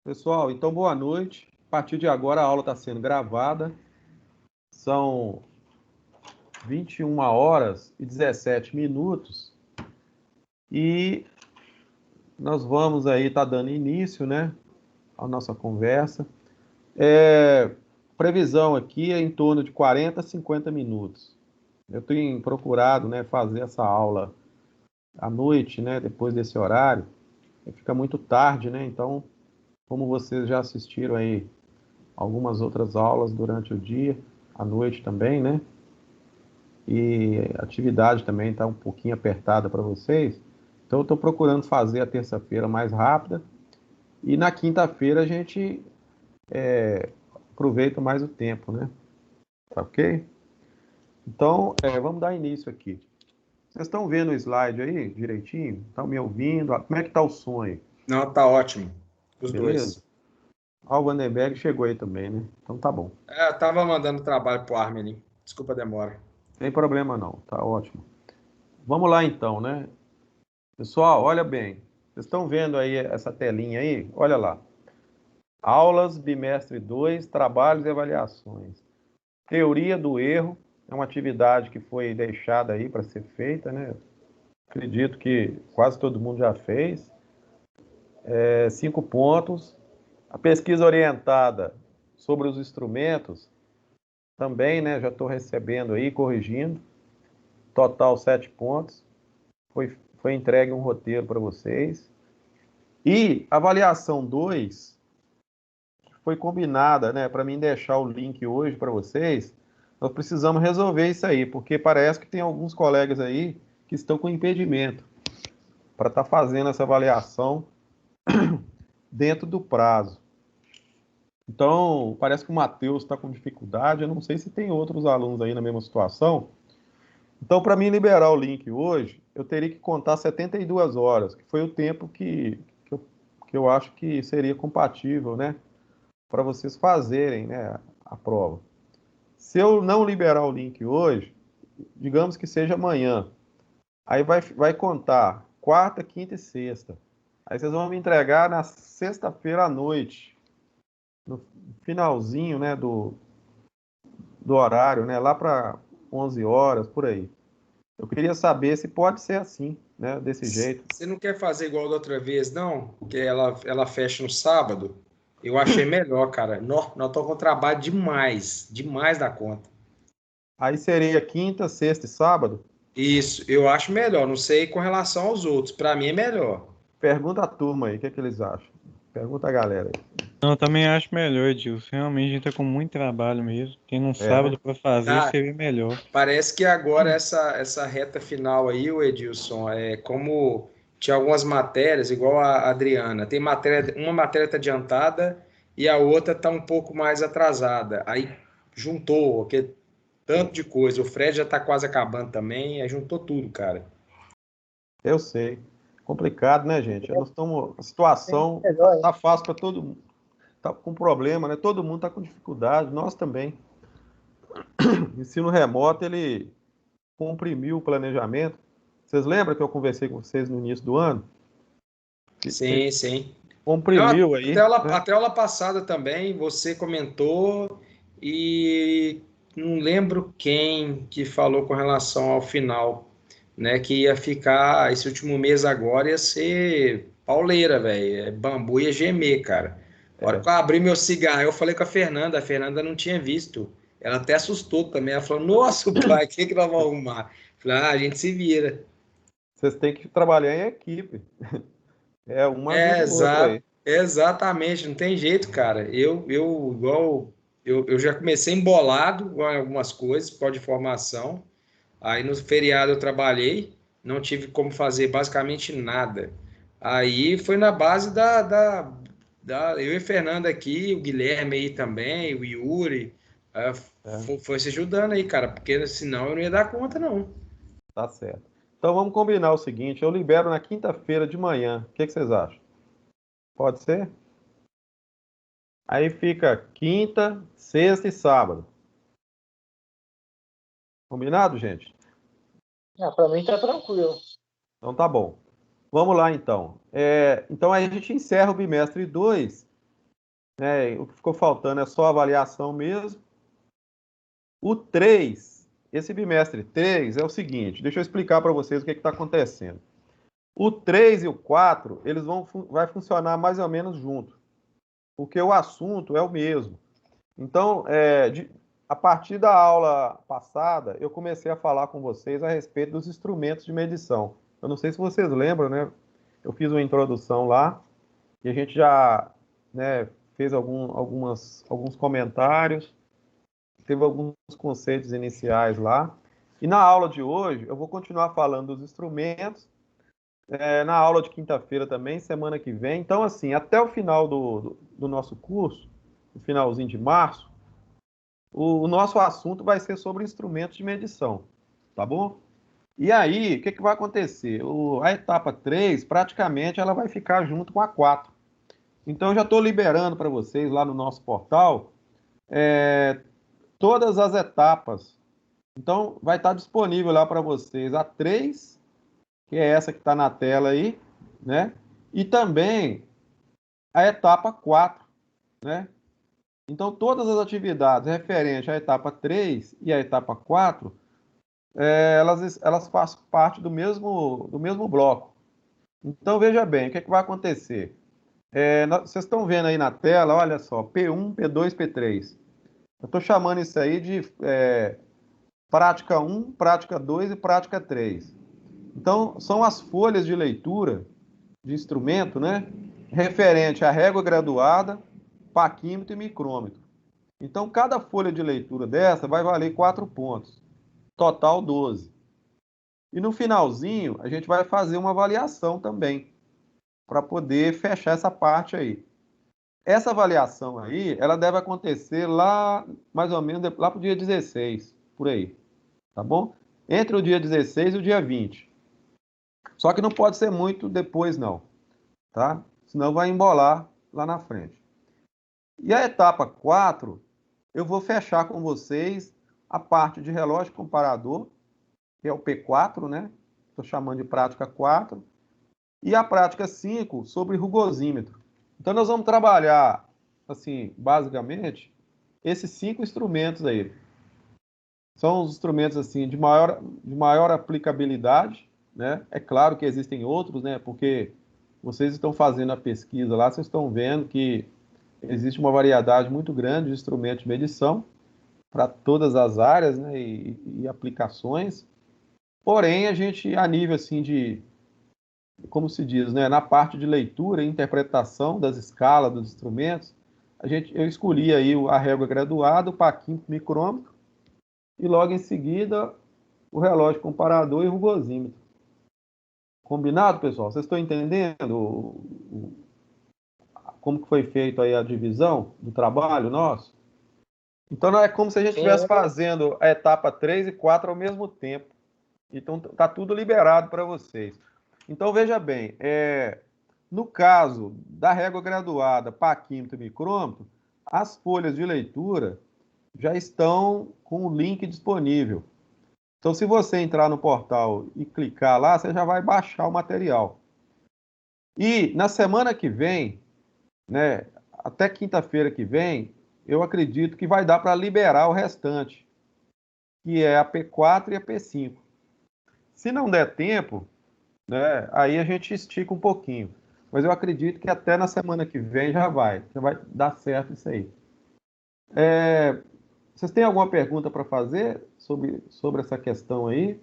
Pessoal, então boa noite. A partir de agora a aula está sendo gravada. São 21 horas e 17 minutos e nós vamos aí estar dando início, né, à nossa conversa. Previsão aqui é em torno de 40 a 50 minutos. Eu tenho procurado, né, fazer essa aula à noite, né, depois desse horário. Fica muito tarde, né, então, como vocês já assistiram aí algumas outras aulas durante o dia, à noite também, né? E a atividade também está um pouquinho apertada para vocês. Então, eu estou procurando fazer a terça-feira mais rápida. E na quinta-feira a gente aproveita mais o tempo, né? Tá ok? Então, vamos dar início aqui. Vocês estão vendo o slide aí direitinho? Estão me ouvindo? Como é que está o som aí? Não, tá ótimo. Os Beleza? dois. O Vandenberg chegou aí também, né? Então tá bom. Eu tava mandando trabalho pro Armin. Desculpa a demora. Sem problema não, tá ótimo. Vamos lá então, né? Pessoal, olha bem. Vocês estão vendo aí essa telinha aí? Olha lá. Aulas, bimestre 2, trabalhos e avaliações. Teoria do erro é uma atividade que foi deixada aí para ser feita, né? Acredito que quase todo mundo já fez. 5 pontos. A pesquisa orientada sobre os instrumentos também, né? Já estou recebendo aí, corrigindo. Total 7 pontos. Foi entregue um roteiro para vocês. E avaliação 2 foi combinada, né, para mim deixar o link hoje para vocês. Nós precisamos resolver isso aí, porque parece que tem alguns colegas aí que estão com impedimento para estar fazendo essa avaliação dentro do prazo. Então, parece que o Matheus está com dificuldade, eu não sei se tem outros alunos aí na mesma situação. Então, para mim liberar o link hoje, eu teria que contar 72 horas, que foi o tempo que eu acho que seria compatível, né, para vocês fazerem, né, a prova. Se eu não liberar o link hoje, digamos que seja amanhã, aí vai contar quarta, quinta e sexta. Aí vocês vão me entregar na sexta-feira à noite, no finalzinho, né, do horário, né, lá para 11 horas, por aí. Eu queria saber se pode ser assim, né, desse jeito. Você não quer fazer igual da outra vez, não? Que ela fecha no sábado? Eu achei melhor, cara. Nós tô com trabalho demais. Demais da conta. Aí seria quinta, sexta e sábado? Isso, eu acho melhor. Não sei com relação aos outros. Para mim é melhor. Pergunta a turma aí, o que é que eles acham? Pergunta a galera aí. Não, eu também acho melhor, Edilson. Realmente a gente tá com muito trabalho mesmo. Tem um É, né? sábado para fazer, Tá. seria melhor. Parece que agora essa reta final aí, o Edilson, é como tinha algumas matérias, igual a Adriana, tem matéria, uma matéria está adiantada e a outra está um pouco mais atrasada. Aí juntou, que tanto de coisa. O Fred já está quase acabando também, aí juntou tudo, cara. Eu sei. Complicado, né, gente? Nós estamos. A situação tá fácil para todo mundo. Tá com problema, né? Todo mundo está com dificuldade, nós também. O ensino remoto, ele comprimiu o planejamento. Vocês lembram que eu conversei com vocês no início do ano? Sim, sim. Não, Comprimiu aí, né? até aula passada também, você comentou e não lembro quem que falou com relação ao final, né? Que ia ficar, esse último mês agora ia ser pauleira, velho. Bambu ia gemer, cara. A hora que eu abri meu cigarro, eu falei com a Fernanda não tinha visto. Ela até assustou também. Ela falou: Nossa, pai, o que que nós vamos arrumar? Eu falei: Ah, a gente se vira. Vocês têm que trabalhar em equipe. Um ajuda o outro aí. Exatamente, não tem jeito, cara. Eu já comecei embolado com algumas coisas, pós de formação. Aí no feriado eu trabalhei, não tive como fazer basicamente nada. Aí foi na base da eu e Fernando aqui, o Guilherme aí também, o Yuri, É, foi se ajudando aí, cara, porque senão eu não ia dar conta, não. tá certo. Então vamos combinar o seguinte: eu libero na quinta-feira de manhã. O que que vocês acham? Pode ser? Aí fica quinta, sexta e sábado. Combinado, gente? Para mim tá tranquilo. Então tá bom. Vamos lá então. Então aí a gente encerra o bimestre 2 né? O que ficou faltando é só a avaliação mesmo. O 3, esse bimestre 3 é o seguinte, deixa eu explicar para vocês o que está acontecendo. O 3 e o 4, eles vai funcionar mais ou menos junto, porque o assunto é o mesmo. Então, a partir da aula passada, eu comecei a falar com vocês a respeito dos instrumentos de medição. Eu não sei se vocês lembram, né? Eu fiz uma introdução lá e a gente já, né, fez alguns comentários, teve alguns conceitos iniciais lá. E na aula de hoje, eu vou continuar falando dos instrumentos, na aula de quinta-feira também, semana que vem. Então, assim, até o final do nosso curso, no finalzinho de março, o nosso assunto vai ser sobre instrumentos de medição, tá bom? E aí, o que vai acontecer? A etapa 3, praticamente, ela vai ficar junto com a 4. Então, eu já estou liberando para vocês lá no nosso portal todas as etapas. Então, vai estar disponível lá para vocês a 3, que é essa que está na tela aí, né? E também a etapa 4, né? Então, todas as atividades referentes à etapa 3 e à etapa 4, elas fazem parte do mesmo bloco. Então, veja bem, o que vai acontecer? Vocês estão vendo aí na tela, olha só, P1, P2, P3. Eu estou chamando isso aí de prática 1, prática 2 e prática 3. Então, são as folhas de leitura de instrumento, né? Referente à régua graduada, paquímetro e micrômetro. Então, cada folha de leitura dessa vai valer 4 pontos. Total 12. E no finalzinho, a gente vai fazer uma avaliação também, para poder fechar essa parte aí. Essa avaliação aí, ela deve acontecer lá, mais ou menos, lá para o dia 16, por aí. Tá bom? Entre o dia 16 e o dia 20. Só que não pode ser muito depois, não. Tá? Senão vai embolar lá na frente. E a etapa 4, eu vou fechar com vocês a parte de relógio comparador, que é o P4, né? Estou chamando de prática 4. E a prática 5 sobre rugosímetro. Então, nós vamos trabalhar, assim, basicamente, esses 5 instrumentos aí. São os instrumentos, assim, de maior aplicabilidade, né? É claro que existem outros, né? Porque vocês estão fazendo a pesquisa lá, vocês estão vendo que existe uma variedade muito grande de instrumentos de medição para todas as áreas, né? E aplicações. Porém, a gente, a nível, assim, como se diz, né, na parte de leitura e interpretação das escalas dos instrumentos, eu escolhi aí a régua graduada, o paquímetro, micrômetro, e logo em seguida o relógio comparador e o rugosímetro. Combinado, pessoal? Vocês estão entendendo como que foi feita aí a divisão do trabalho nosso? Então, não é como se a gente estivesse fazendo a etapa 3 e 4 ao mesmo tempo. Então, está tudo liberado para vocês. Então, veja bem, no caso da régua graduada, paquímetro e micrômetro, as folhas de leitura já estão com o link disponível. Então, se você entrar no portal e clicar lá, você já vai baixar o material. E na semana que vem, né, até quinta-feira que vem, eu acredito que vai dar para liberar o restante, que é a P4 e a P5. Se não der tempo, né, aí a gente estica um pouquinho. Mas eu acredito que até na semana que vem já vai dar certo isso aí. Vocês têm alguma pergunta para fazer sobre essa questão aí?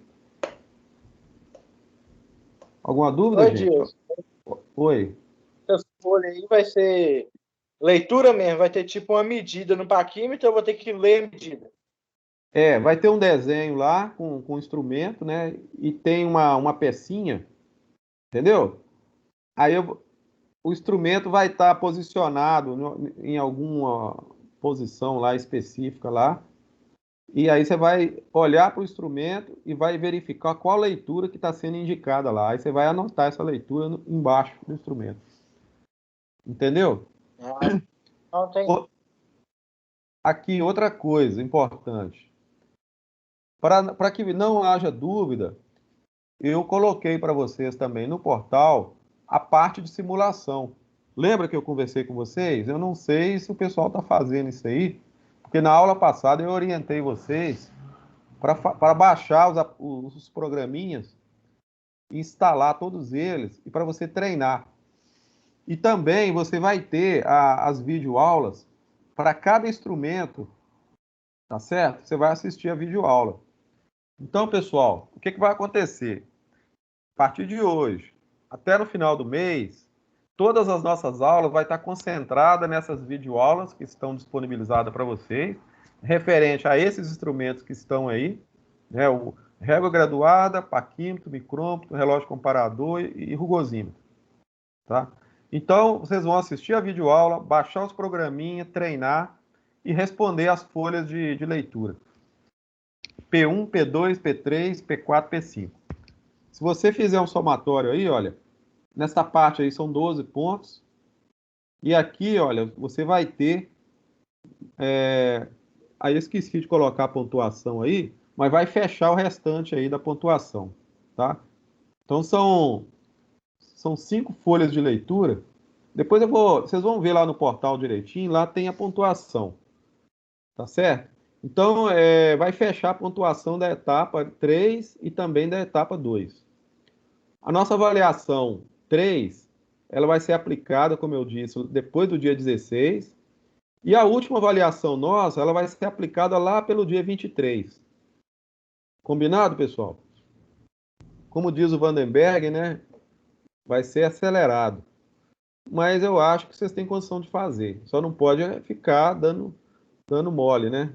Alguma dúvida, Oi, gente? Dilson. Oi. Essa folha aí vai ser leitura mesmo, vai ter tipo uma medida no paquímetro, eu vou ter que ler a medida. Vai ter um desenho lá com instrumento, né? E tem uma pecinha, entendeu? Aí o instrumento vai estar posicionado em alguma posição lá específica lá. E aí você vai olhar para o instrumento e vai verificar qual leitura que está sendo indicada lá. Aí você vai anotar essa leitura embaixo do instrumento. Entendeu? Não tem. Aqui, outra coisa importante. Para que não haja dúvida, eu coloquei para vocês também no portal a parte de simulação. Lembra que eu conversei com vocês? Eu não sei se o pessoal está fazendo isso aí, porque na aula passada eu orientei vocês para baixar os programinhas, instalar todos eles e para você treinar. E também você vai ter as videoaulas para cada instrumento, tá certo? Você vai assistir a videoaula. Então, pessoal, o que vai acontecer? A partir de hoje, até no final do mês, todas as nossas aulas vai estar concentradas nessas videoaulas que estão disponibilizadas para vocês, referente a esses instrumentos que estão aí, né? O régua graduada, paquímetro, micrômetro, relógio comparador e rugosímetro, tá? Então, vocês vão assistir a videoaula, baixar os programinhas, treinar e responder as folhas de leitura. P1, P2, P3, P4, P5. Se você fizer um somatório aí, olha, nessa parte aí são 12 pontos. E aqui, olha, você vai ter... Aí eu esqueci de colocar a pontuação aí, mas vai fechar o restante aí da pontuação, tá? Então são 5 folhas de leitura. Depois vocês vão ver lá no portal direitinho, lá tem a pontuação, tá certo? Então, vai fechar a pontuação da etapa 3 e também da etapa 2. A nossa avaliação 3, ela vai ser aplicada, como eu disse, depois do dia 16. E a última avaliação nossa, ela vai ser aplicada lá pelo dia 23. Combinado, pessoal? Como diz o Vandenberg, né? Vai ser acelerado. Mas eu acho que vocês têm condição de fazer. Só não pode ficar dando mole, né?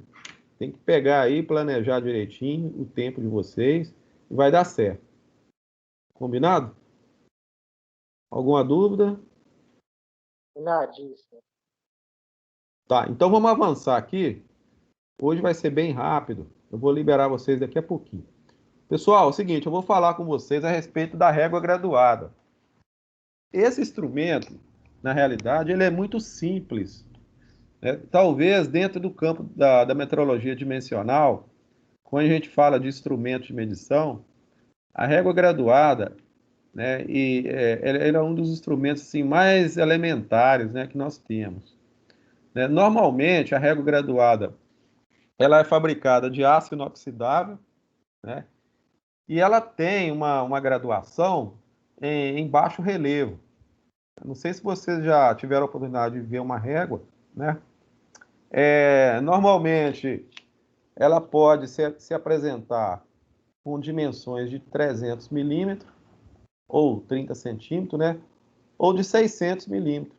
Tem que pegar aí, planejar direitinho o tempo de vocês e vai dar certo. Combinado? Alguma dúvida? Combinadíssimo. Tá, então vamos avançar aqui. Hoje vai ser bem rápido. Eu vou liberar vocês daqui a pouquinho. Pessoal, é o seguinte, eu vou falar com vocês a respeito da régua graduada. Esse instrumento, na realidade, ele é muito simples, né? Talvez dentro do campo da metrologia dimensional, quando a gente fala de instrumentos de medição, a régua graduada, né, ele é um dos instrumentos assim, mais elementares, né, que nós temos, né? Normalmente, a régua graduada ela é fabricada de aço inoxidável, né, e ela tem uma graduação em baixo relevo. Não sei se vocês já tiveram a oportunidade de ver uma régua, né? Normalmente, ela pode se apresentar com dimensões de 300 milímetros, ou 30 centímetros, né? Ou de 600 milímetros.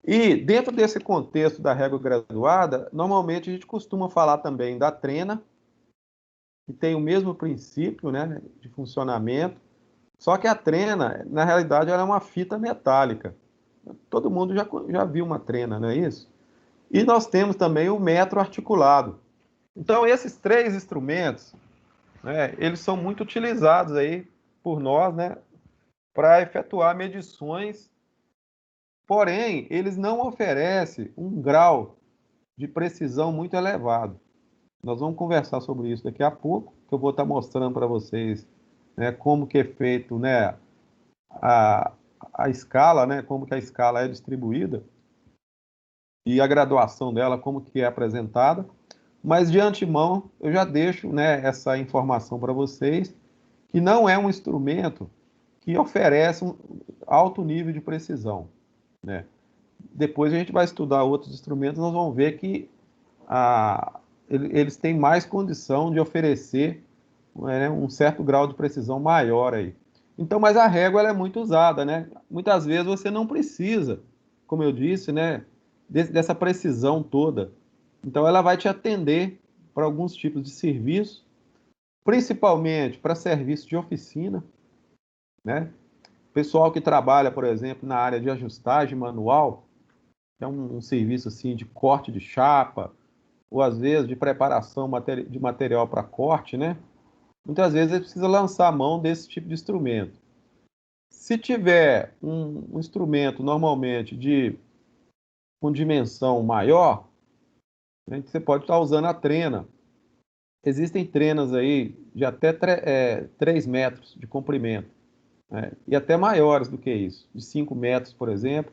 E dentro desse contexto da régua graduada, normalmente a gente costuma falar também da trena, que tem o mesmo princípio, né, de funcionamento, só que a trena, na realidade, ela é uma fita metálica. Todo mundo já viu uma trena, não é isso? E nós temos também o metro articulado. Então, esses 3 instrumentos, né, eles são muito utilizados aí por nós, né, para efetuar medições, porém, eles não oferecem um grau de precisão muito elevado. Nós vamos conversar sobre isso daqui a pouco, que eu vou estar mostrando para vocês, né, como que é feito, né, a, a escala, né, como que a escala é distribuída e a graduação dela, como que é apresentada. Mas de antemão, eu já deixo, né, essa informação para vocês, que não é um instrumento que oferece um alto nível de precisão, né? Depois a gente vai estudar outros instrumentos, nós vamos ver que eles têm mais condição de oferecer, né, um certo grau de precisão maior aí. Então, mas a régua ela é muito usada, né? Muitas vezes você não precisa, como eu disse, né, dessa precisão toda. Então, ela vai te atender para alguns tipos de serviço, principalmente para serviço de oficina, né? Pessoal que trabalha, por exemplo, na área de ajustagem manual, que é um serviço assim de corte de chapa, ou às vezes de preparação de material para corte, né? Muitas vezes ele precisa lançar a mão desse tipo de instrumento. Se tiver um instrumento normalmente com dimensão maior, né, você pode estar usando a trena. Existem trenas aí de até 3 metros de comprimento. né? E até maiores do que isso, de 5 metros, por exemplo.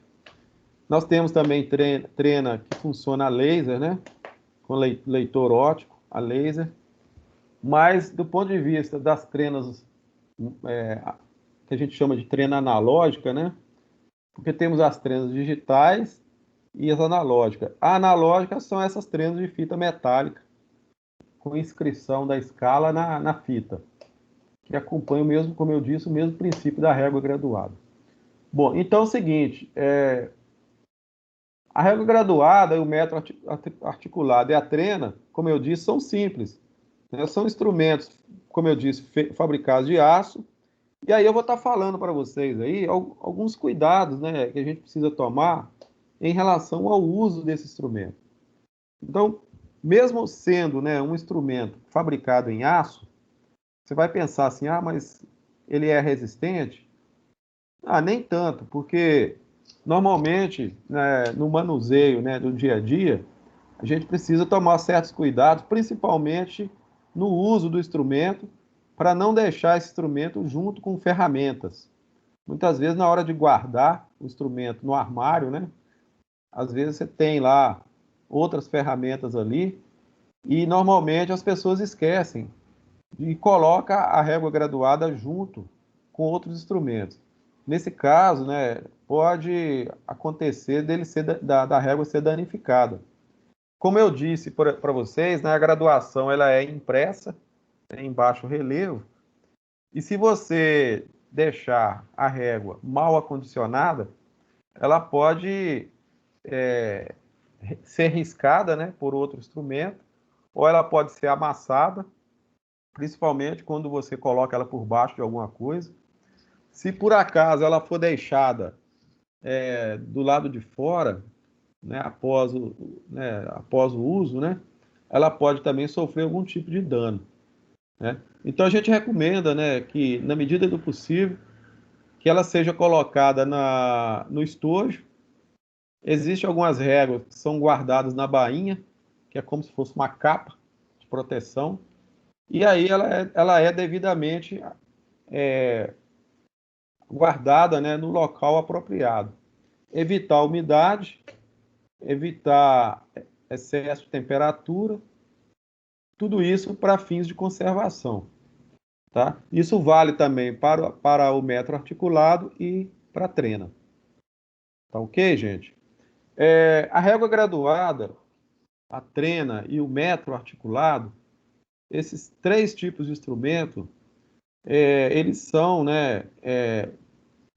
Nós temos também trena que funciona a laser, né? Com leitor óptico, a laser. Mas, do ponto de vista das trenas que a gente chama de trena analógica, né? Porque temos as trenas digitais e as analógicas. A analógica são essas trenas de fita metálica, com inscrição da escala na fita, que acompanha o mesmo, como eu disse, o mesmo princípio da régua graduada. Bom, então é o seguinte, a régua graduada e o metro articulado e a trena, como eu disse, são simples, né? São instrumentos, como eu disse, fabricados de aço. E aí eu vou estar falando para vocês aí alguns cuidados, né, que a gente precisa tomar em relação ao uso desse instrumento. Então, mesmo sendo, né, um instrumento fabricado em aço, você vai pensar assim, mas ele é resistente? Nem tanto, porque normalmente, né, no manuseio, né, do dia a dia, a gente precisa tomar certos cuidados, principalmente no uso do instrumento, para não deixar esse instrumento junto com ferramentas. Muitas vezes, na hora de guardar o instrumento no armário, né, às vezes você tem lá outras ferramentas ali, e normalmente as pessoas esquecem e colocam a régua graduada junto com outros instrumentos. Nesse caso, né, pode acontecer dele ser da régua ser danificada. Como eu disse para vocês, né, a graduação ela é impressa, em baixo relevo, e se você deixar a régua mal acondicionada, ela pode ser riscada, né, por outro instrumento, ou ela pode ser amassada, principalmente quando você coloca ela por baixo de alguma coisa. Se por acaso ela for deixada do lado de fora, né, após o uso, né, ela pode também sofrer algum tipo de dano, né? Então a gente recomenda, né, que na medida do possível que ela seja colocada no estojo. Existem algumas réguas que são guardadas na bainha, que é como se fosse uma capa de proteção, e aí ela é devidamente guardada, né, no local apropriado. Evitar umidade, evitar excesso de temperatura, tudo isso para fins de conservação. Tá? Isso vale também para o metro articulado e para a trena. Tá ok, gente? A régua graduada, a trena e o metro articulado, esses três tipos de instrumento, eles são, né,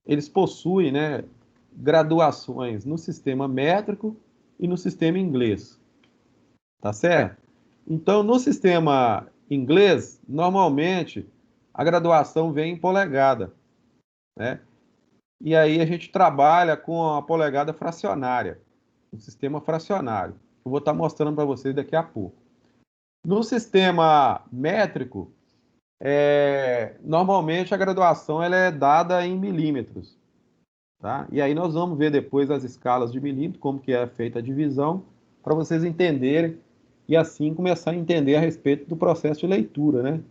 eles possuem, né, graduações no sistema métrico e no sistema inglês, tá certo? Então, no sistema inglês, normalmente, a graduação vem em polegada, né? E aí a gente trabalha com a polegada fracionária, o sistema fracionário. Eu vou estar mostrando para vocês daqui a pouco. No sistema métrico, normalmente a graduação ela é dada em milímetros, tá? E aí nós vamos ver depois as escalas de milímetro, como que é feita a divisão, para vocês entenderem e assim começar a entender a respeito do processo de leitura, né?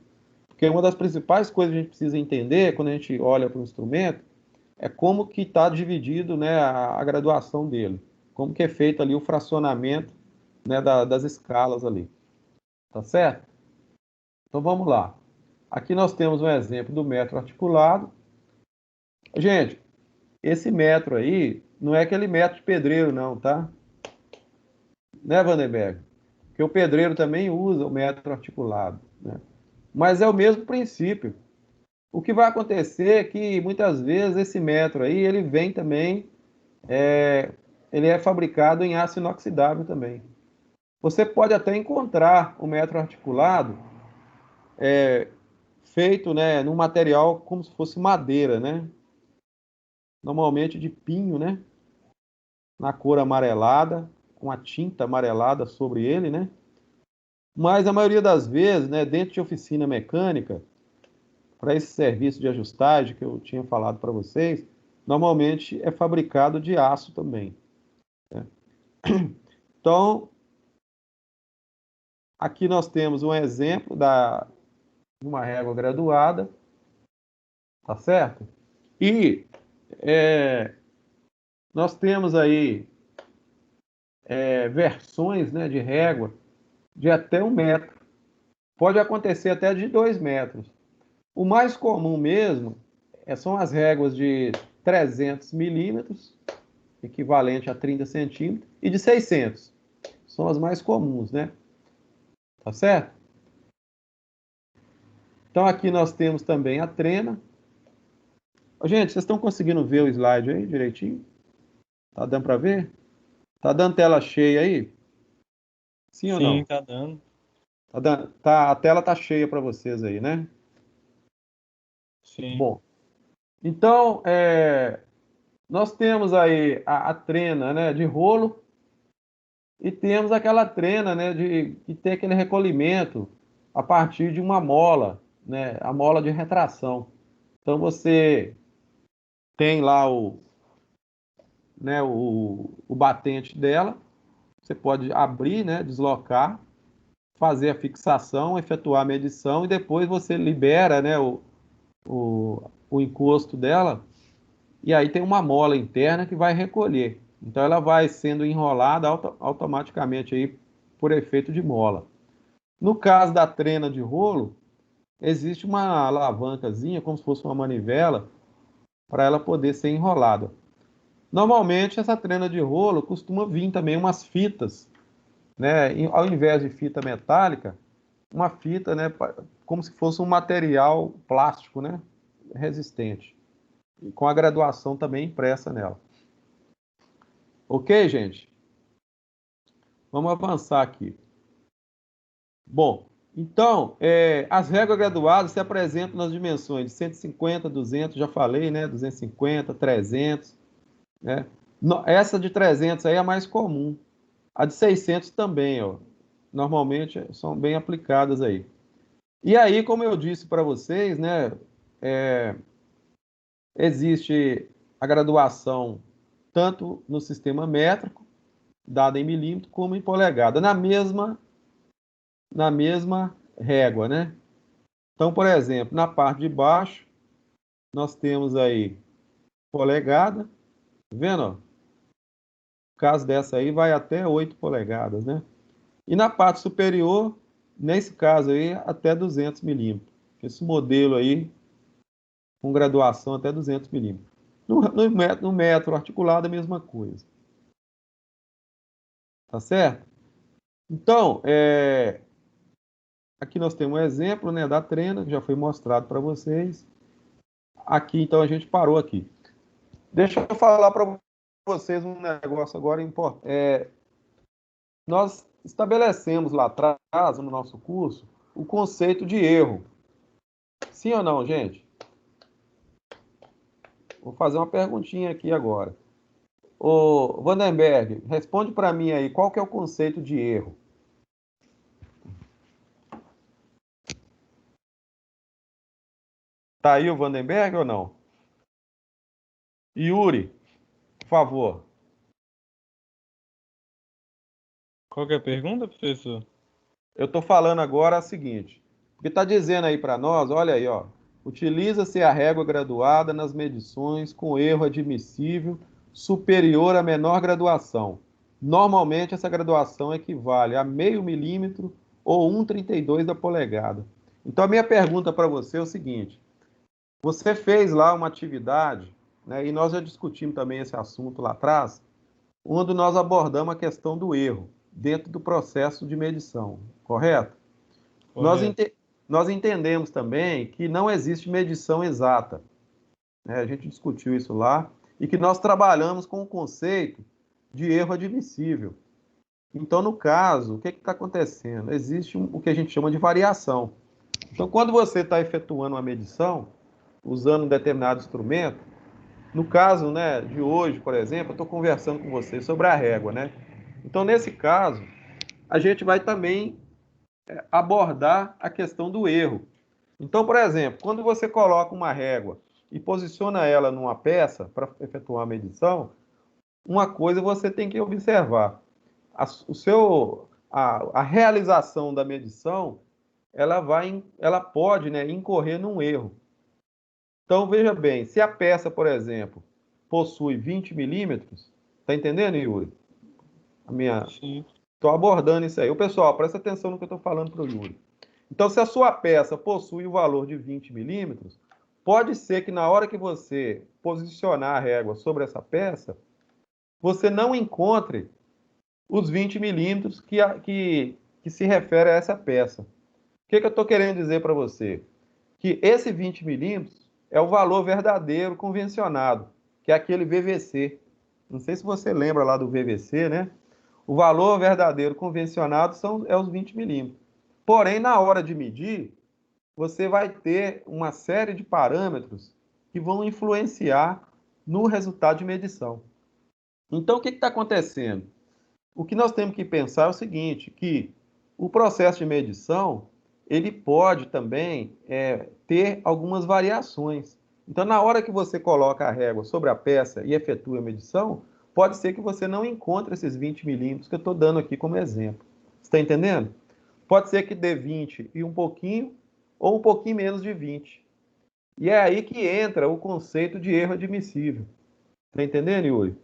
Porque uma das principais coisas que a gente precisa entender quando a gente olha para o instrumento é como que está dividido, né, a graduação dele, como que é feito ali o fracionamento, né, das escalas ali, tá certo? Então vamos lá. Aqui nós temos um exemplo do metro articulado. Gente, esse metro aí não é aquele metro de pedreiro não, tá? Né, Vandenberg? Porque o pedreiro também usa o metro articulado, né? Mas é o mesmo princípio. O que vai acontecer é que muitas vezes esse metro aí, ele vem também, ele é fabricado em aço inoxidável também. Você pode até encontrar o metro articulado feito, né, num material como se fosse madeira, né? Normalmente de pinho, né? Na cor amarelada, com a tinta amarelada sobre ele, né? Mas a maioria das vezes, né, dentro de oficina mecânica, para esse serviço de ajustagem que eu tinha falado para vocês, normalmente é fabricado de aço também, né? Então, aqui nós temos um exemplo de uma régua graduada, tá certo? E nós temos aí versões, né, de régua de até 1 metro. Pode acontecer até de 2 metros. O mais comum mesmo são as réguas de 300 milímetros, equivalente a 30 centímetros, e de 600. São as mais comuns, né? Tá certo? Então aqui nós temos também a trena. Gente, vocês estão conseguindo ver o slide aí direitinho? Tá dando para ver? Tá dando tela cheia aí? Sim ou não? Sim, tá dando. A tela tá cheia para vocês aí, né? Sim. Bom, então nós temos aí a trena, né, de rolo, e temos aquela trena, né, que tem aquele recolhimento a partir de uma mola, né, a mola de retração. Então você tem lá né, o batente dela, você pode abrir, né, deslocar, fazer a fixação, efetuar a medição e depois você libera, né, o encosto dela, e aí tem uma mola interna que vai recolher. Então ela vai sendo enrolada automaticamente aí por efeito de mola. No caso da trena de rolo, existe uma alavancazinha, como se fosse uma manivela, para ela poder ser enrolada. Normalmente essa trena de rolo costuma vir também umas fitas, né? Ao invés de fita metálica, uma fita, né, como se fosse um material plástico, né, resistente, e com a graduação também impressa nela. Ok, gente? Vamos avançar aqui. Bom, então, as réguas graduadas se apresentam nas dimensões de 150, 200, já falei, né, 250, 300, né? Essa de 300 aí é a mais comum. A de 600 também, ó. Normalmente são bem aplicadas aí. E aí, como eu disse para vocês, né, existe a graduação tanto no sistema métrico, dada em milímetro, como em polegada, na mesma régua, né? Então, por exemplo, na parte de baixo, nós temos aí polegada, tá vendo? Ó? No caso dessa aí, vai até 8 polegadas, né? E na parte superior, nesse caso aí, até 200 milímetros. Esse modelo aí, com graduação até 200 milímetros. No metro articulado, a mesma coisa. Tá certo? Então, aqui nós temos um exemplo, né, da trena, que já foi mostrado para vocês. Aqui, então, a gente parou aqui. Deixa eu falar para vocês um negócio agora importante. Nós estabelecemos lá atrás, no nosso curso, o conceito de erro. Sim ou não, gente? Vou fazer uma perguntinha aqui agora. Ô, Vandenberg, responde para mim aí, qual que é o conceito de erro? Tá aí o Vandenberg ou não? Yuri, por favor. Qual que é a pergunta, professor? Eu estou falando agora o seguinte, porque está dizendo aí para nós, olha aí, ó, utiliza-se a régua graduada nas medições com erro admissível superior à menor graduação. Normalmente essa graduação equivale a meio milímetro ou 1,32 da polegada. Então a minha pergunta para você é o seguinte, você fez lá uma atividade, né, e nós já discutimos também esse assunto lá atrás, onde nós abordamos a questão do erro dentro do processo de medição, correto? Nós, Correto. nós entendemos também que não existe medição exata, né? A gente discutiu isso lá, e que nós trabalhamos com o conceito de erro admissível. Então, no caso, o que está acontecendo? Existe o que a gente chama de variação. Então, quando você está efetuando uma medição, usando um determinado instrumento, no caso, né, de hoje, por exemplo, eu estou conversando com você sobre a régua, né? Então, nesse caso, a gente vai também abordar a questão do erro. Então, por exemplo, quando você coloca uma régua e posiciona ela numa peça para efetuar a medição, uma coisa você tem que observar. A realização da medição, ela pode, né, incorrer num erro. Então, veja bem, se a peça, por exemplo, possui 20 milímetros, tá entendendo, Yuri? Sim. Estou abordando isso aí. O pessoal, presta atenção no que eu estou falando para o Yuri. Então, se a sua peça possui o valor de 20 milímetros, pode ser que na hora que você posicionar a régua sobre essa peça, você não encontre os 20 milímetros que se refere a essa peça. O que eu estou querendo dizer para você? Que esse 20 milímetros é o valor verdadeiro convencionado, que é aquele VVC. Não sei se você lembra lá do VVC, né? O valor verdadeiro convencionado é os 20 milímetros. Porém, na hora de medir, você vai ter uma série de parâmetros que vão influenciar no resultado de medição. Então, o que está acontecendo? O que nós temos que pensar é o seguinte, que o processo de medição, ele pode também ter algumas variações. Então, na hora que você coloca a régua sobre a peça e efetua a medição, pode ser que você não encontre esses 20 milímetros que eu estou dando aqui como exemplo. Você está entendendo? Pode ser que dê 20 e um pouquinho, ou um pouquinho menos de 20. E é aí que entra o conceito de erro admissível. Está entendendo, Yuri?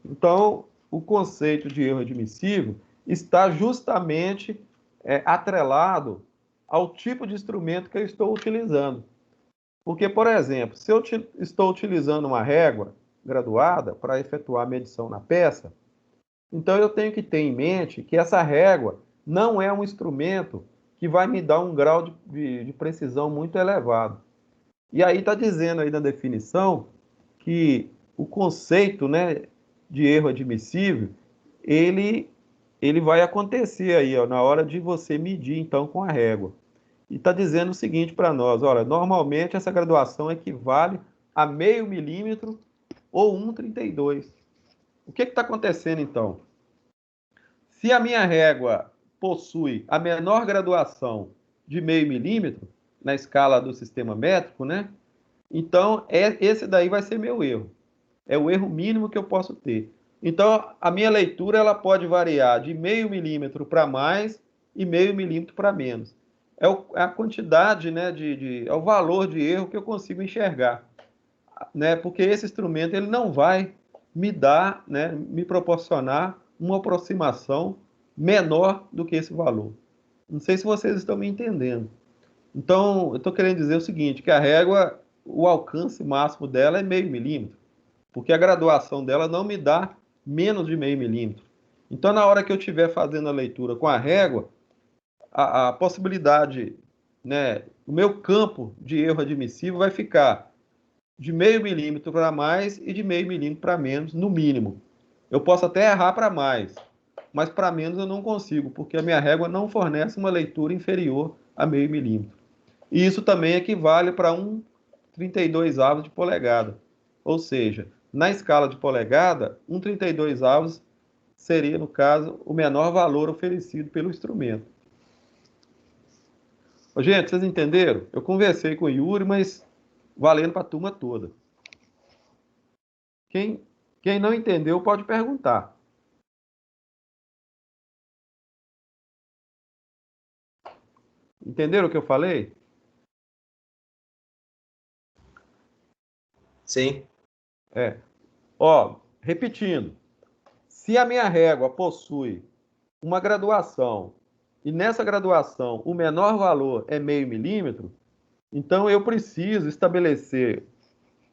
Então, o conceito de erro admissível está justamente atrelado ao tipo de instrumento que eu estou utilizando. Porque, por exemplo, se eu estou utilizando uma régua graduada para efetuar a medição na peça, então eu tenho que ter em mente que essa régua não é um instrumento que vai me dar um grau de precisão muito elevado. E aí está dizendo aí na definição que o conceito, né, de erro admissível, ele vai acontecer aí, ó, na hora de você medir, então, com a régua. E está dizendo o seguinte para nós, olha, normalmente essa graduação equivale a 0,5 milímetro ou 1,32. O que está acontecendo, então? Se a minha régua possui a menor graduação de 0,5 milímetro, na escala do sistema métrico, né? Então, esse daí vai ser meu erro. É o erro mínimo que eu posso ter. Então, a minha leitura ela pode variar de 0,5 milímetro para mais e 0,5 milímetro para menos. É a quantidade, né, é o valor de erro que eu consigo enxergar. Né? Porque esse instrumento ele não vai me dar, né, me proporcionar uma aproximação menor do que esse valor. Não sei se vocês estão me entendendo. Então, eu estou querendo dizer o seguinte, que a régua, o alcance máximo dela é 0,5 milímetro, porque a graduação dela não me dá menos de 0,5 milímetro. Então, na hora que eu estiver fazendo a leitura com a régua, a possibilidade, né, o meu campo de erro admissível vai ficar de 0,5 milímetro para mais e de 0,5 milímetro para menos, no mínimo. Eu posso até errar para mais, mas para menos eu não consigo, porque a minha régua não fornece uma leitura inferior a 0,5 milímetro. E isso também equivale para 1,32 avos de polegada. Ou seja, na escala de polegada, 1,32 avos seria, no caso, o menor valor oferecido pelo instrumento. Ô, gente, vocês entenderam? Eu conversei com o Yuri, mas valendo para a turma toda. Quem não entendeu pode perguntar. Entenderam o que eu falei? Sim. Ó, repetindo. Se a minha régua possui uma graduação e nessa graduação o menor valor é 0,5 milímetro, então eu preciso estabelecer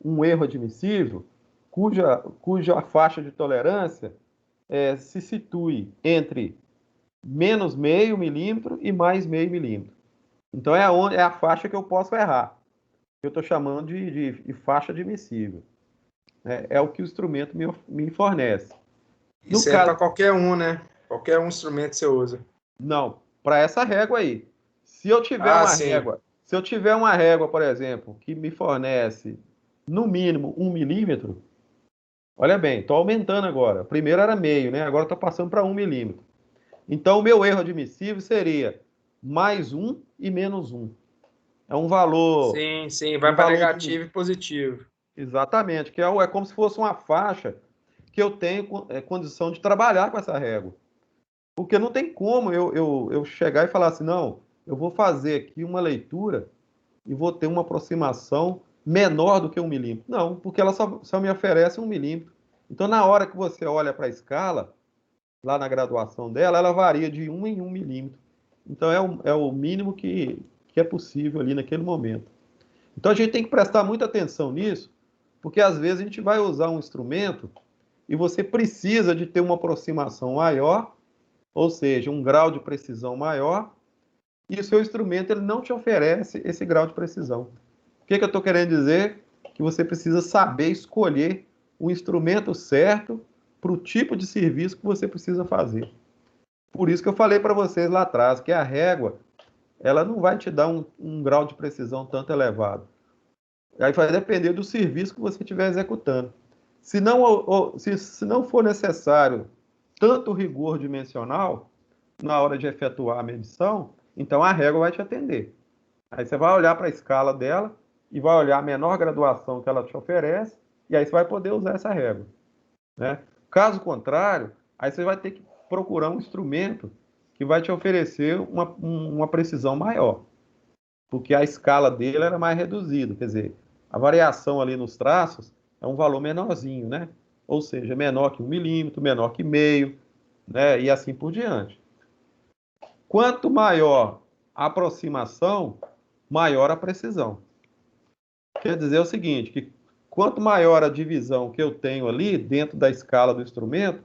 um erro admissível cuja faixa de tolerância se situe entre menos 0,5 milímetro e mais 0,5 milímetro. Então é a faixa que eu posso errar. Eu estou chamando de faixa admissível. É o que o instrumento me fornece. Isso é para qualquer um, né? Qualquer um instrumento você usa. Não, para essa régua aí. Se eu tiver uma régua, por exemplo, que me fornece no mínimo 1 milímetro, olha bem, estou aumentando agora. Primeiro era meio, né? Agora estou passando para 1 milímetro. Então, o meu erro admissível seria mais 1 e menos 1. É um valor. Sim, vai para negativo e positivo. Exatamente, que é como se fosse uma faixa que eu tenho condição de trabalhar com essa régua. Porque não tem como eu chegar e falar assim, não, eu vou fazer aqui uma leitura e vou ter uma aproximação menor do que 1 milímetro. Não, porque ela só me oferece 1 milímetro. Então, na hora que você olha para a escala, lá na graduação dela, ela varia de 1 em 1 milímetro. Então, é o mínimo que é possível ali naquele momento. Então, a gente tem que prestar muita atenção nisso, porque às vezes a gente vai usar um instrumento e você precisa de ter uma aproximação maior, ou seja, um grau de precisão maior, e o seu instrumento ele não te oferece esse grau de precisão. O que eu estou querendo dizer? Que você precisa saber escolher o instrumento certo para o tipo de serviço que você precisa fazer. Por isso que eu falei para vocês lá atrás, que a régua, ela não vai te dar um grau de precisão tanto elevado. Aí vai depender do serviço que você estiver executando. Se não for necessário tanto rigor dimensional na hora de efetuar a medição, então a régua vai te atender. Aí você vai olhar para a escala dela e vai olhar a menor graduação que ela te oferece, e aí você vai poder usar essa régua, né? Caso contrário, aí você vai ter que procurar um instrumento que vai te oferecer uma precisão maior, porque a escala dele era mais reduzida, quer dizer, a variação ali nos traços é um valor menorzinho, né? Ou seja, menor que 1 milímetro, menor que meio, né? E assim por diante. Quanto maior a aproximação, maior a precisão. Quer dizer o seguinte, que quanto maior a divisão que eu tenho ali dentro da escala do instrumento,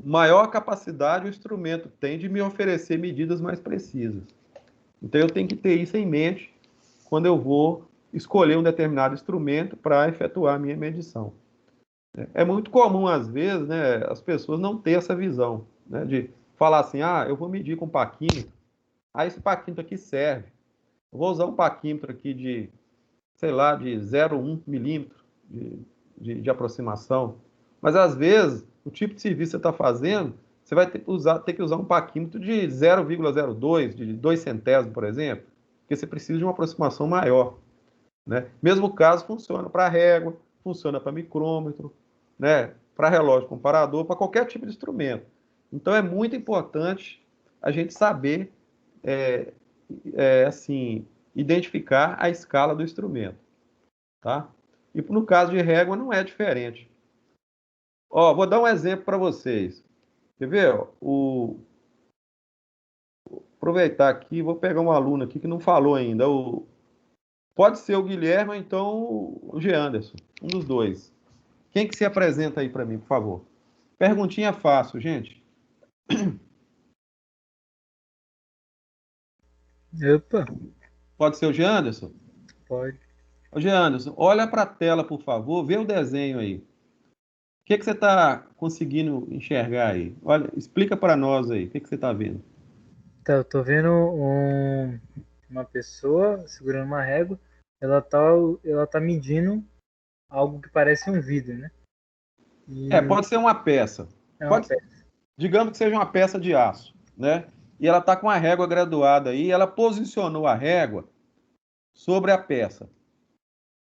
maior a capacidade o instrumento tem de me oferecer medidas mais precisas. Então eu tenho que ter isso em mente quando eu vou escolher um determinado instrumento para efetuar a minha medição. É muito comum, às vezes, né, as pessoas não terem essa visão, né, de falar assim, eu vou medir com paquímetro, esse paquímetro aqui serve. Eu vou usar um paquímetro aqui de, sei lá, de 0,1 milímetro de aproximação. Mas, às vezes, o tipo de serviço que você está fazendo, você vai ter que usar um paquímetro de 0,02, de 2 centésimos, por exemplo, porque você precisa de uma aproximação maior, né? Mesmo caso funciona para régua, funciona para micrômetro, né? Para relógio comparador, para qualquer tipo de instrumento. Então, é muito importante a gente saber assim, identificar a escala do instrumento, tá? E no caso de régua não é diferente. Vou dar um exemplo para vocês. Quer ver? Aproveitar aqui, vou pegar um aluno aqui que não falou ainda. Pode ser o Guilherme ou então o Geanderson, um dos dois. Quem que se apresenta aí para mim, por favor? Perguntinha fácil, gente. Opa, Pode ser o Geanderson? pode. Ô, Geanderson, olha para a tela, por favor, vê o desenho aí. O que você está conseguindo enxergar aí? Olha, explica para nós aí, o que você está vendo? Tá, eu tô vendo uma pessoa segurando uma régua. Ela tá medindo algo que parece um vidro, né? Pode ser uma peça. É uma peça. Digamos que seja uma peça de aço, né? E ela está com a régua graduada aí, ela posicionou a régua sobre a peça.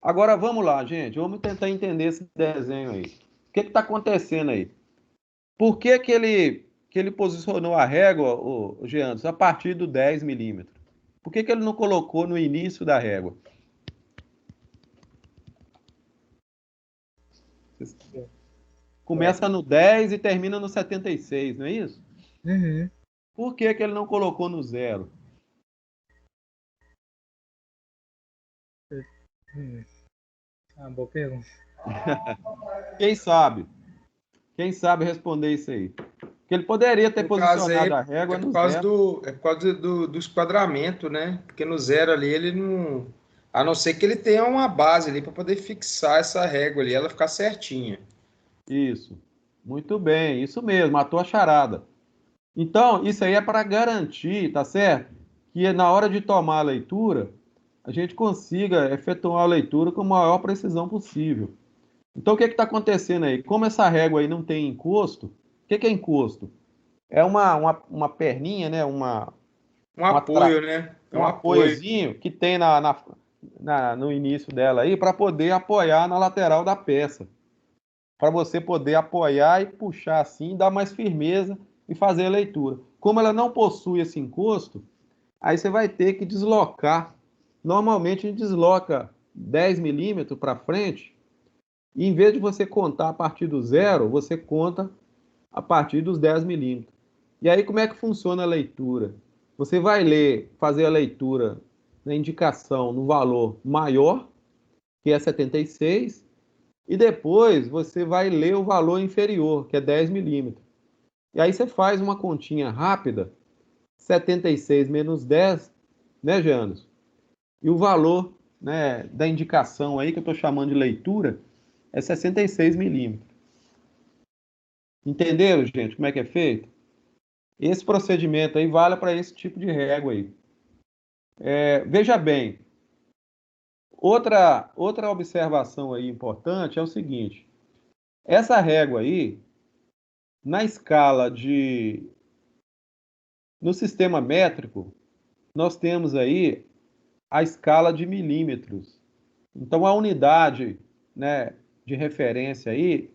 Agora vamos lá, gente, vamos tentar entender esse desenho aí. O que está acontecendo aí? Por que ele posicionou a régua, o Jean, a partir do 10 milímetros? Por que ele não colocou no início da régua? Começa no 10 e termina no 76, não é isso? Uhum. Por que ele não colocou no 0? Boa pergunta. Quem sabe? Quem sabe responder isso aí? Porque ele poderia ter posicionado a régua no 0. É por causa do esquadramento, né? Porque no 0 ali ele não... A não ser que ele tenha uma base ali para poder fixar essa régua ali, ela ficar certinha. Isso. Muito bem, isso mesmo, matou a charada. Então, isso aí é para garantir, tá certo? Que na hora de tomar a leitura, a gente consiga efetuar a leitura com a maior precisão possível. Então, o que está acontecendo aí? Como essa régua aí não tem encosto, o que é encosto? É uma perninha, né? Um apoio, né? Um apoiozinho que tem no início dela aí para poder apoiar na lateral da peça. Para você poder apoiar e puxar assim, dar mais firmeza e fazer a leitura. Como ela não possui esse encosto, aí você vai ter que deslocar. Normalmente a gente desloca 10 milímetros para frente, e em vez de você contar a partir do zero, você conta a partir dos 10 milímetros. E aí, como é que funciona a leitura? Você vai ler, fazer a leitura na indicação no valor maior, que é 76, e depois você vai ler o valor inferior, que é 10 milímetros. E aí você faz uma continha rápida, 76 menos 10, né, Janos? E o valor, né, da indicação aí, que eu estou chamando de leitura, é 66 milímetros. Entenderam, gente, como é que é feito? Esse procedimento aí vale para esse tipo de régua aí. Veja bem, outra observação aí importante é o seguinte: essa régua aí, na escala de... No sistema métrico, nós temos aí a escala de milímetros. Então, a unidade, né, de referência aí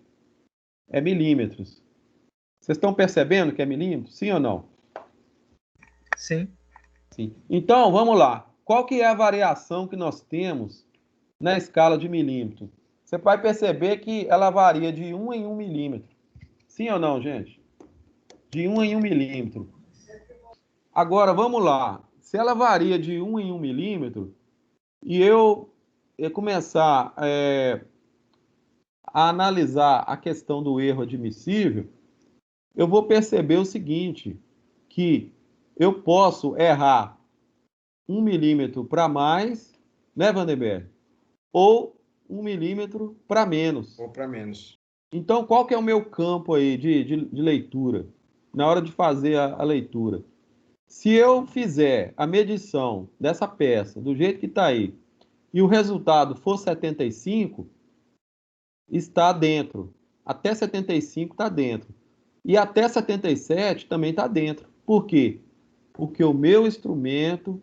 é milímetros. Vocês estão percebendo que é milímetro? Sim ou não? Sim. Sim. Então, vamos lá. Qual que é a variação que nós temos na escala de milímetro? Você vai perceber que ela varia de 1 em 1 milímetro. Sim ou não, gente? De 1 em 1 milímetro. Agora, vamos lá. Se ela varia de 1 em 1 milímetro, e eu começar a analisar a questão do erro admissível, eu vou perceber o seguinte, que eu posso errar 1 milímetro para mais, né, Vanderberg? Ou 1 milímetro para menos. Ou para menos. Então, qual que é o meu campo aí de leitura, na hora de fazer a leitura? Se eu fizer a medição dessa peça do jeito que está aí, e o resultado for 75, está dentro. Até 75 está dentro. E até 77 também está dentro. Por quê? Porque o meu instrumento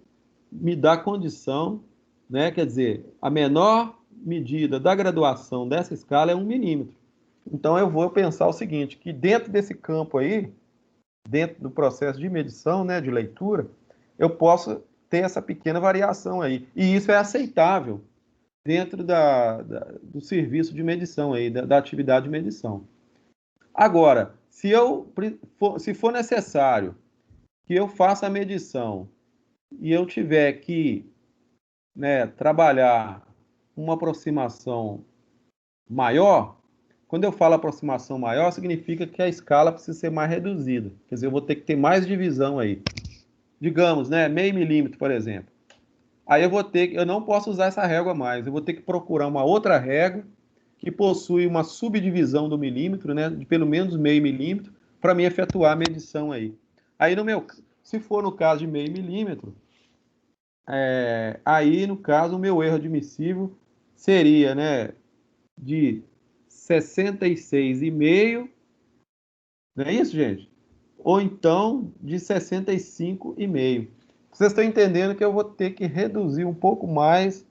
me dá condição, né? Quer dizer, a menor medida da graduação dessa escala é 1 milímetro. Então eu vou pensar o seguinte, que dentro desse campo aí, dentro do processo de medição, né, de leitura, eu posso ter essa pequena variação aí. E isso é aceitável dentro do serviço de medição aí, da atividade de medição. Agora, se for necessário que eu faça a medição e eu tiver que, né, trabalhar uma aproximação maior, quando eu falo aproximação maior, significa que a escala precisa ser mais reduzida. Quer dizer, eu vou ter que ter mais divisão aí. Digamos, né, meio milímetro, por exemplo. Aí eu não posso usar essa régua mais. Eu vou ter que procurar uma outra régua que possui uma subdivisão do milímetro, né, de pelo menos meio milímetro, para me efetuar a medição aí. Aí se for no caso de meio milímetro, aí no caso o meu erro admissível seria, né, de 66,5, não é isso, gente? Ou então de 65,5. Vocês estão entendendo que eu vou ter que reduzir um pouco mais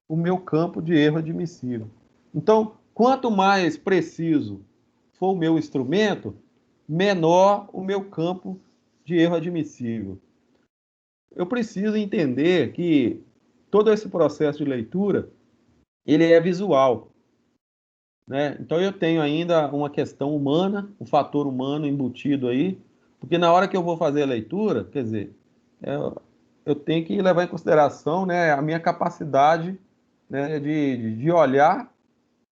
o meu campo de erro admissível. Então, quanto mais preciso for o meu instrumento, menor o meu campo de erro admissível. Eu preciso entender que todo esse processo de leitura, ele é visual, né? Então eu tenho ainda uma questão humana, um fator humano embutido aí, porque na hora que eu vou fazer a leitura, quer dizer, eu tenho que levar em consideração, né, a minha capacidade, né, de olhar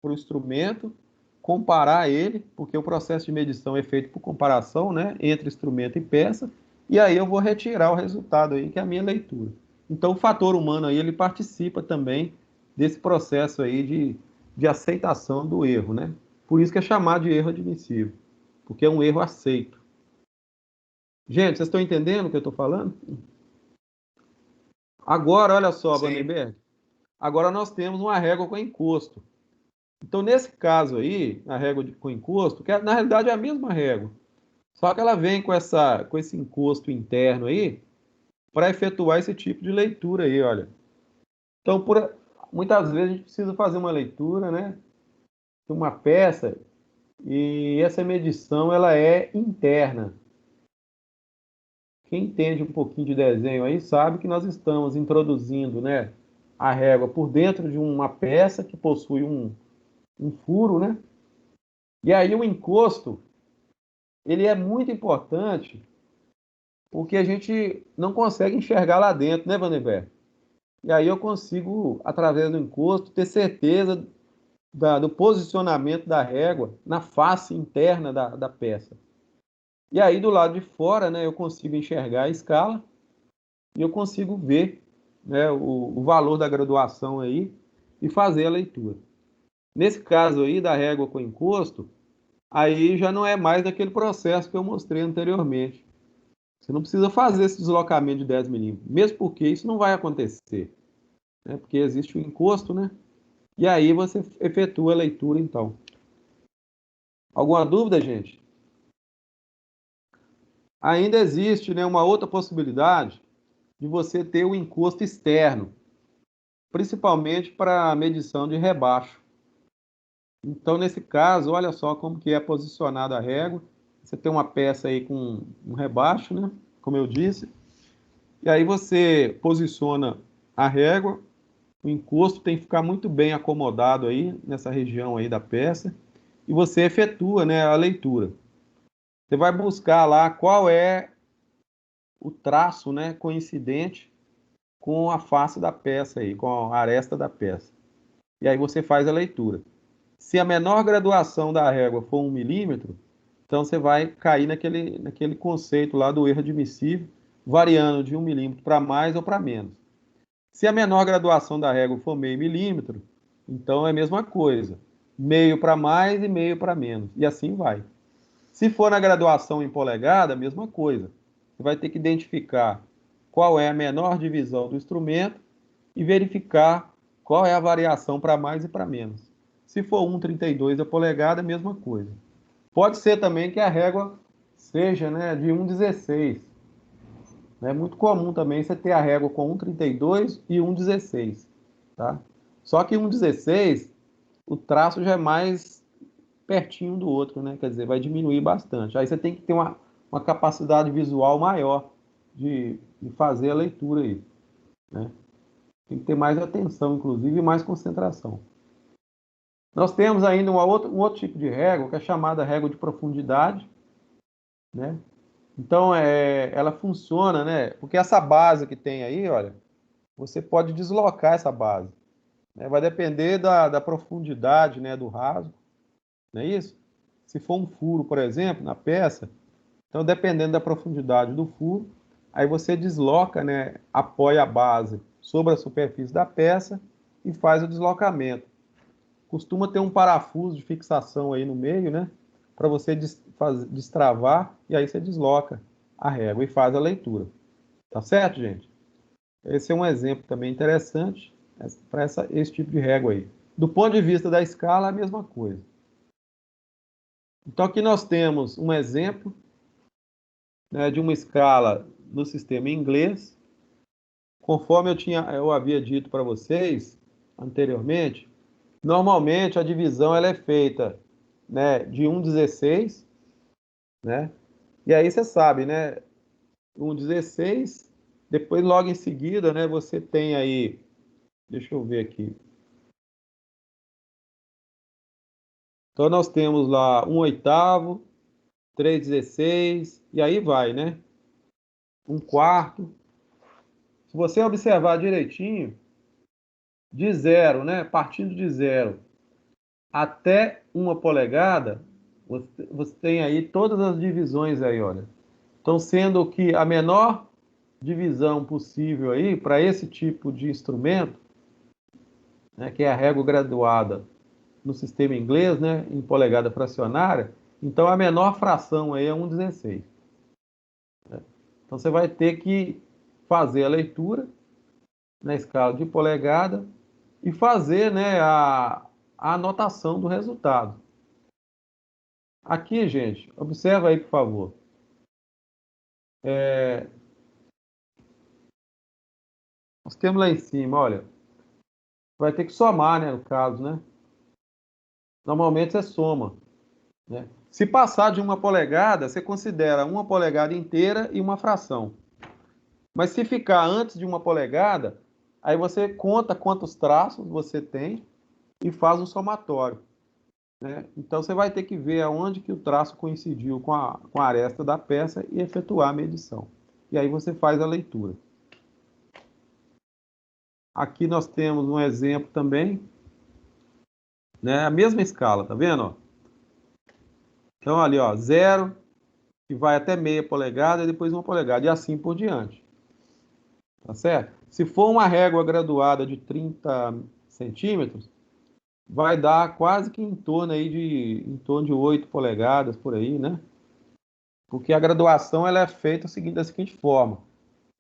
para o instrumento, comparar ele, porque o processo de medição é feito por comparação, né, entre instrumento e peça, e aí eu vou retirar o resultado aí, que é a minha leitura. Então o fator humano aí, ele participa também desse processo aí de aceitação do erro, né? Por isso que é chamado de erro admissível, porque é um erro aceito. Gente, vocês estão entendendo o que eu estou falando? Agora, olha só, Vandenberg, agora nós temos uma régua com encosto. Então, nesse caso aí, a régua com encosto, que na realidade é a mesma régua, só que ela vem com esse encosto interno aí, para efetuar esse tipo de leitura aí, olha. Então, muitas vezes a gente precisa fazer uma leitura, né, de uma peça, e essa medição ela é interna. Quem entende um pouquinho de desenho aí sabe que nós estamos introduzindo, né, a régua por dentro de uma peça que possui um furo, né? E aí o encosto, ele é muito importante porque a gente não consegue enxergar lá dentro, né, Vanderberg? E aí eu consigo, através do encosto, ter certeza do posicionamento da régua na face interna da peça. E aí do lado de fora, né, eu consigo enxergar a escala e eu consigo ver, né, o valor da graduação aí e fazer a leitura. Nesse caso aí da régua com encosto, aí já não é mais daquele processo que eu mostrei anteriormente. Você não precisa fazer esse deslocamento de 10 milímetros, mesmo porque isso não vai acontecer, né? Porque existe o encosto, né? E aí você efetua a leitura, então. Alguma dúvida, gente? Ainda existe, né, uma outra possibilidade de você ter o encosto externo, principalmente para medição de rebaixo. Então, nesse caso, olha só como que é posicionada a régua. Você tem uma peça aí com um rebaixo, né? Como eu disse. E aí você posiciona a régua. O encosto tem que ficar muito bem acomodado aí nessa região aí da peça. E você efetua, né, a leitura. Você vai buscar lá qual é o traço, né, coincidente com a face da peça aí, com a aresta da peça. E aí você faz a leitura. Se a menor graduação da régua for 1 milímetro, então você vai cair naquele conceito lá do erro admissível, variando de 1 milímetro para mais ou para menos. Se a menor graduação da régua for meio milímetro, então é a mesma coisa. Meio para mais e meio para menos. E assim vai. Se for na graduação em polegada, a mesma coisa. Você vai ter que identificar qual é a menor divisão do instrumento e verificar qual é a variação para mais e para menos. Se for 1,32 a polegada, a mesma coisa. Pode ser também que a régua seja, né, de 1,16. É muito comum também você ter a régua com 1,32 e 1,16. Tá? Só que 1,16, o traço já é mais pertinho do outro, né? Quer dizer, vai diminuir bastante. Aí você tem que ter uma capacidade visual maior de fazer a leitura aí, né? Tem que ter mais atenção, inclusive, e mais concentração. Nós temos ainda um outro tipo de régua, que é chamada régua de profundidade, né? Então, ela funciona, né? Porque essa base que tem aí, olha, você pode deslocar essa base, né? Vai depender da profundidade, né, do rasgo, não é isso? Se for um furo, por exemplo, na peça, então, dependendo da profundidade do furo, aí você desloca, né, apoia a base sobre a superfície da peça e faz o deslocamento. Costuma ter um parafuso de fixação aí no meio, né, para você destravar, e aí você desloca a régua e faz a leitura. Tá certo, gente? Esse é um exemplo também interessante para esse tipo de régua aí. Do ponto de vista da escala, a mesma coisa. Então, aqui nós temos um exemplo, né, de uma escala no sistema inglês. Conforme eu havia dito para vocês anteriormente, normalmente a divisão ela é feita, né, de 1,16, né? E aí você sabe, né, 1,16, depois logo em seguida, né, você tem aí, deixa eu ver aqui. Então nós temos lá 1/8, 3/16, e aí vai, né? 1/4. Se você observar direitinho, de zero, né? Partindo de zero até 1 polegada, você tem aí todas as divisões aí, olha. Então, sendo que a menor divisão possível aí para esse tipo de instrumento, né, que é a régua graduada no sistema inglês, né, em polegada fracionária, então a menor fração aí é 1/16. Né? Então você vai ter que fazer a leitura na escala de polegada e fazer, né, a anotação do resultado. Aqui, gente, observa aí, por favor. Nós temos lá em cima, olha, vai ter que somar, né, no caso, né? Normalmente você soma, né? Se passar de 1 polegada, você considera 1 polegada inteira e uma fração. Mas se ficar antes de 1 polegada, Aí você conta quantos traços você tem e faz um somatório, né? Então você vai ter que ver aonde que o traço coincidiu com a aresta da peça e efetuar a medição. E aí você faz a leitura. Aqui nós temos um exemplo também, né? A mesma escala, tá vendo? Ó? Então ali, ó, 0, que vai até meia polegada e depois 1 polegada, e assim por diante. Tá certo? Se for uma régua graduada de 30 centímetros, vai dar quase que em torno de 8 polegadas por aí, né? Porque a graduação ela é feita da seguinte forma: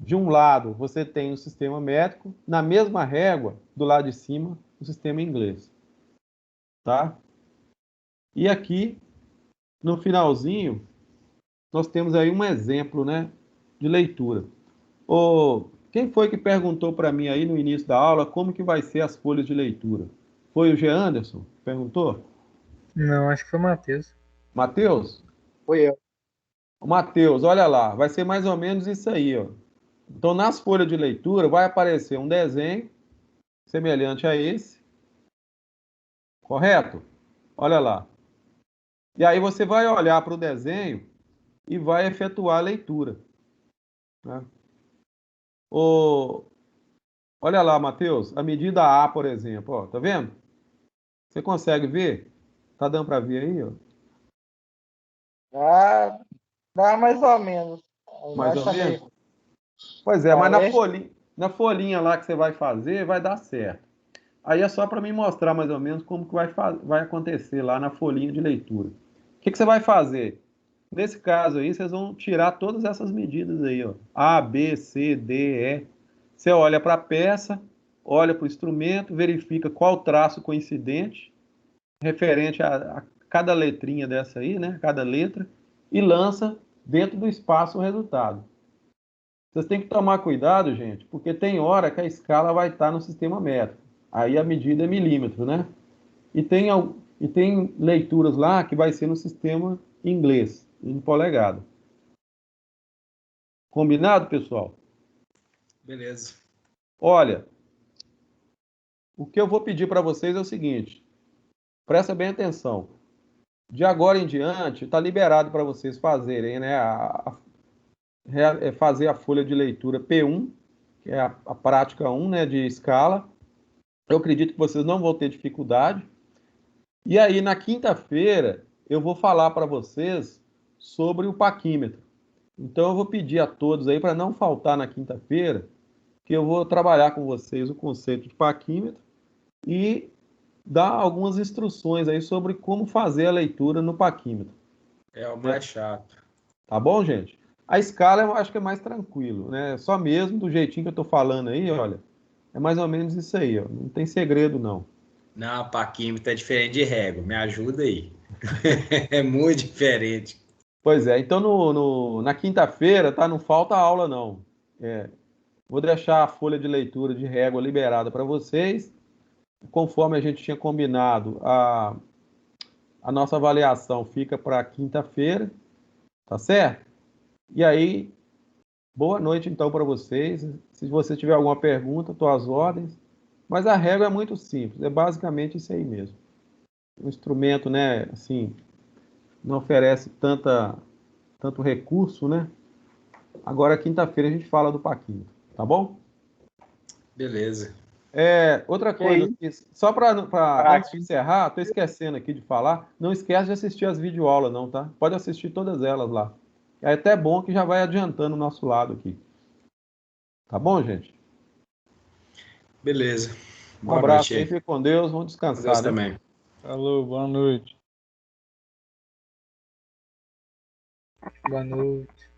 de um lado você tem o sistema métrico, na mesma régua, do lado de cima, o sistema inglês, tá? E aqui, no finalzinho, nós temos aí um exemplo, né, de leitura. Quem foi que perguntou para mim aí no início da aula como que vai ser as folhas de leitura? Foi o G. Anderson que perguntou? Não, acho que foi o Matheus. Matheus? Foi eu. Matheus, olha lá, vai ser mais ou menos isso aí, ó. Então, nas folhas de leitura, vai aparecer um desenho semelhante a esse, correto? Olha lá. E aí você vai olhar para o desenho e vai efetuar a leitura, né? Olha lá, Matheus, a medida A, por exemplo, ó, tá vendo? Você consegue ver? Tá dando para ver aí, ó? Dá mais ou menos. A Mais imagem ou tá menos? meio... Pois é, mas Parece... na folhinha lá que você vai fazer, vai dar certo. Aí é só para mim mostrar mais ou menos como que vai acontecer lá na folhinha de leitura. O que você vai fazer? Nesse caso aí, vocês vão tirar todas essas medidas aí, ó. A, B, C, D, E. Você olha para a peça, olha para o instrumento, verifica qual traço coincidente, referente a cada letrinha dessa aí, né? Cada letra, e lança dentro do espaço o resultado. Vocês têm que tomar cuidado, gente, porque tem hora que a escala vai estar no sistema métrico. Aí a medida é milímetro, né? E tem leituras lá que vai ser no sistema inglês, em polegada. Combinado, pessoal? Beleza. Olha, o que eu vou pedir para vocês é o seguinte: presta bem atenção. De agora em diante, está liberado para vocês fazerem, né, fazer a folha de leitura P1, que é a prática 1, né, de escala. Eu acredito que vocês não vão ter dificuldade. E aí, na quinta-feira, eu vou falar para vocês sobre o paquímetro. Então, eu vou pedir a todos aí para não faltar na quinta-feira, que eu vou trabalhar com vocês o conceito de paquímetro e dar algumas instruções aí sobre como fazer a leitura no paquímetro. É o mais chato. Tá bom, gente? A escala eu acho que é mais tranquilo, né? Só mesmo do jeitinho que eu tô falando aí, olha, é mais ou menos isso aí, ó. Não tem segredo, não. Não, paquímetro é diferente de régua. Me ajuda aí. É muito diferente. Pois é, então na quinta-feira, tá? Não falta aula, não. Vou deixar a folha de leitura de régua liberada para vocês. Conforme a gente tinha combinado, a nossa avaliação fica para quinta-feira, tá certo? E aí, boa noite então para vocês. Se você tiver alguma pergunta, estou às ordens. Mas a régua é muito simples, é basicamente isso aí mesmo. O instrumento, né, assim, não oferece tanto recurso, né? Agora, quinta-feira, a gente fala do paquinho, tá bom? Beleza. Outra coisa, só para antes de encerrar, estou esquecendo aqui de falar, não esquece de assistir as videoaulas não, tá? Pode assistir todas elas lá. É até bom que já vai adiantando o nosso lado aqui. Tá bom, gente? Beleza. Um Boa abraço noite aí, aí. fique com Deus, vamos descansar, Deus né? também. Falou, boa noite. Boa noite.